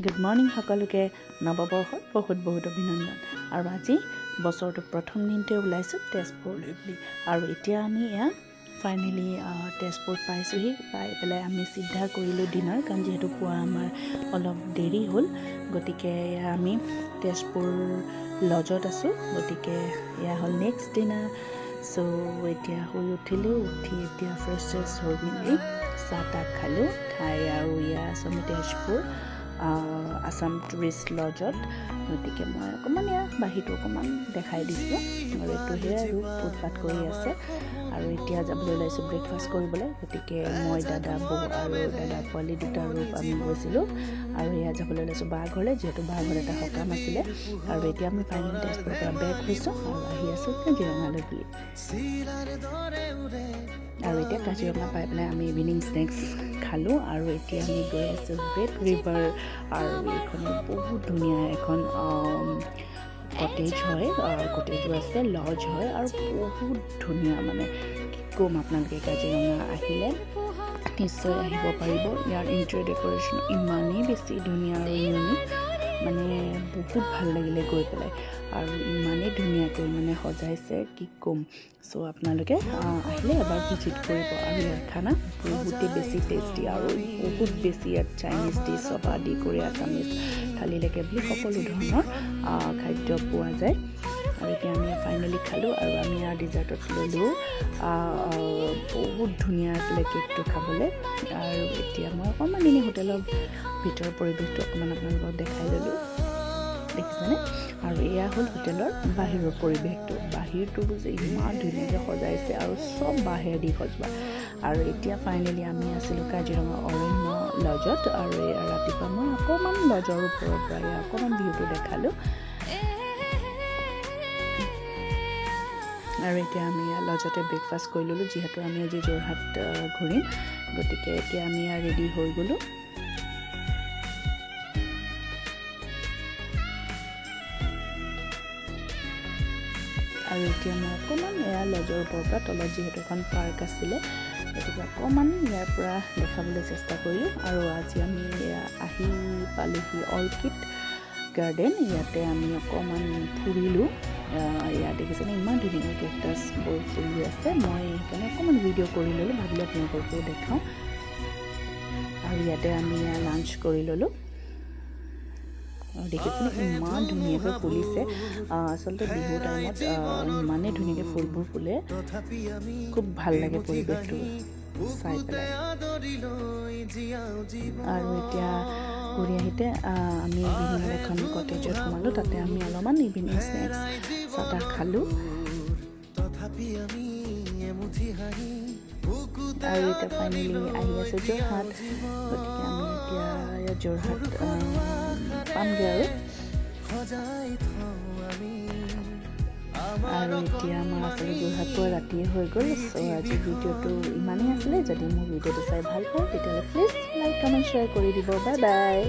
Good morning সকলোকে নৱবৰ্ষৰ বহুত অভিনন্দন। আৰু আজি বছৰটো প্ৰথম দিনতে ওলাইছোঁ তেজপুৰলৈ বুলি। আৰু এতিয়া আমি ফাইনেলি তেজপুৰ পাইছোঁহি। পাই পেলাই আমি চিধা কৰিলোঁ ডিনাৰ, কাৰণ যিহেতু পুৱা আমাৰ অলপ দেৰি হ'ল। গতিকে আমি তেজপুৰ লজত আছোঁ। গতিকে এয়া হ'ল নেক্সট ডিনাৰ। চ' এতিয়া শুই উঠিলোঁ, উঠি এতিয়া ফ্ৰেছ হৈ মেলি চাহ তাহ খালোঁ। খাই আৰু আছোঁ আমি তেজপুৰ আছাম টুৰিষ্ট লজত। গতিকে মই অকণমান বাহিৰটো অকণমান দেখাই দিছোঁ। আৰু এইটোহে আৰু ফুটপাথ কৰি আছে। আৰু এতিয়া যাবলৈ ওলাইছোঁ ব্ৰেকফাষ্ট কৰিবলৈ। গতিকে মই দাদা বৌ আৰু দাদা পোৱালি দুটা ৰূপ আমি গৈছিলোঁ। আৰু যাবলৈ ওলাইছোঁ বা ঘৰলৈ, যিহেতু বা ঘৰত এটা সকাম আছিলে। আৰু এতিয়া আমি ফাইনেলি তেজপুৰৰ পৰা বেক হৈছোঁ আৰু আহি আছোঁ কাজিৰঙালৈ বুলি। আৰু এতিয়া কাজিৰঙা পাই পেলাই আমি ইভিনিং স্নেক্স খালোঁ। আৰু এতিয়া আমি গৈ আছোঁ ৰেড ৰিভাৰ। আৰু এইখনো বহুত ধুনীয়া এখন কটেজ হয়, কটেজো আছে, লজ হয়, আৰু বহুত ধুনীয়া। মানে কি ক'ম, আপোনালোকে কাজিৰঙা আহিলে নিশ্চয় আহিব পাৰিব। ইয়াৰ ইণ্টেৰিয়ৰ ডেক'ৰেশ্যন ইমানেই বেছি ধুনীয়া আৰু ইউনিক, মানে বহুত ভাল লাগিলে গৈ পেলাই। আৰু ইমানেই ধুনীয়াকৈ মানে সজাইছে, কি ক'ম। চ' আপোনালোকে আহিলে এবাৰ ভিজিট কৰিব। আৰু ইয়াৰ খানা বহুতেই বেছি টেষ্টি, আৰু বহুত বেছি ইয়াত চাইনিজ ডিছ আদি কৰি আছামিজ থালিলৈকে বুলি সকলো ধৰণৰ খাদ্য পোৱা যায়। আৰু এতিয়া আমি ফাইনেলি খালোঁ। আৰু আমি ডিজাৰ্টত ল'লোঁ। বহুত ধুনীয়া আছিলে কেকটো খাবলৈ। আৰু এতিয়া মই অকণমান এনেই হোটেলৰ ভিতৰৰ পৰিৱেশটো অকণমান আপোনালোকক দেখাই ল'লোঁ, দেখিছেনে? আৰু এয়া হ'ল হোটেলৰ বাহিৰৰ পৰিৱেশটো। বাহিৰটো যে ইমান ধুনীয়াকৈ সজাইছে, আৰু চব বাঁহেদি সজোৱা। আৰু এতিয়া ফাইনেলি আমি আছিলোঁ কাজিৰঙা অৰণ্য লজত। আৰু ৰাতিপুৱা মই অকণমান লজৰ ওপৰৰ পৰা অকণমান ভিউটো দেখালোঁ। আৰু এতিয়া আমি লজতে ব্ৰেকফাষ্ট কৰি ল'লোঁ, যিহেতু আমি আজি যোৰহাট ঘূৰিম। গতিকে এতিয়া আমি ৰেডি হৈ গ'লোঁ। আৰু এতিয়া মই অকণমান লজৰ ওপৰৰ পৰা তলত, যিহেতু এখন পাৰ্ক আছিলে, গতিকে অকণমান ইয়াৰ পৰা দেখাবলৈ চেষ্টা কৰিলোঁ। আৰু আজি আমি আহি পালোঁহি অৰ্কিড গাৰ্ডেন। ইয়াতে আমি অকণমান ফুৰিলোঁ। ইয়াত দেখিছেনে ইমান ধুনীয়া কেকটাছবোৰ ফুলি আছে। মই সেইকাৰণে অকণমান ভিডিঅ' কৰি ল'লোঁ, ভাবিলোঁ আপোনালোককো দেখাওঁ। আৰু ইয়াতে আমি লাঞ্চ কৰি ল'লোঁ। আৰু দেখিছেনে ইমান ধুনীয়াকৈ ফুলিছে। আচলতে বিহুৰ টাইমত ইমানেই ধুনীয়াকৈ ফুলবোৰ ফুলে, খুব ভাল লাগে পৰিৱেশটো চাই পেলাই। আৰু এতিয়া ঘূৰি আহিতে আমি ইভিনিঙত এখন কটেজত সোমালোঁ। তাতে আমি অলপমান ইভিনিং স্নেক্স চাহ তাহ খালোঁ। আৰু এতিয়া ফাইনেলি আহি আছোঁ যোৰহাট। গতিকে আমি এতিয়া যোৰহাট পামগৈ। আৰু এতিয়া আমাৰ আচলতে যোৰহাট পোৱা ৰাতিয়ে হৈ গ'ল। চ' আজি ভিডিঅ'টো ইমানেই আছিলে। যদি মোৰ ভিডিঅ'টো চাই ভাল পায়, তেতিয়াহ'লে প্লিজ লাইক, কমেণ্ট, শ্বেয়াৰ কৰি দিব। Bye bye.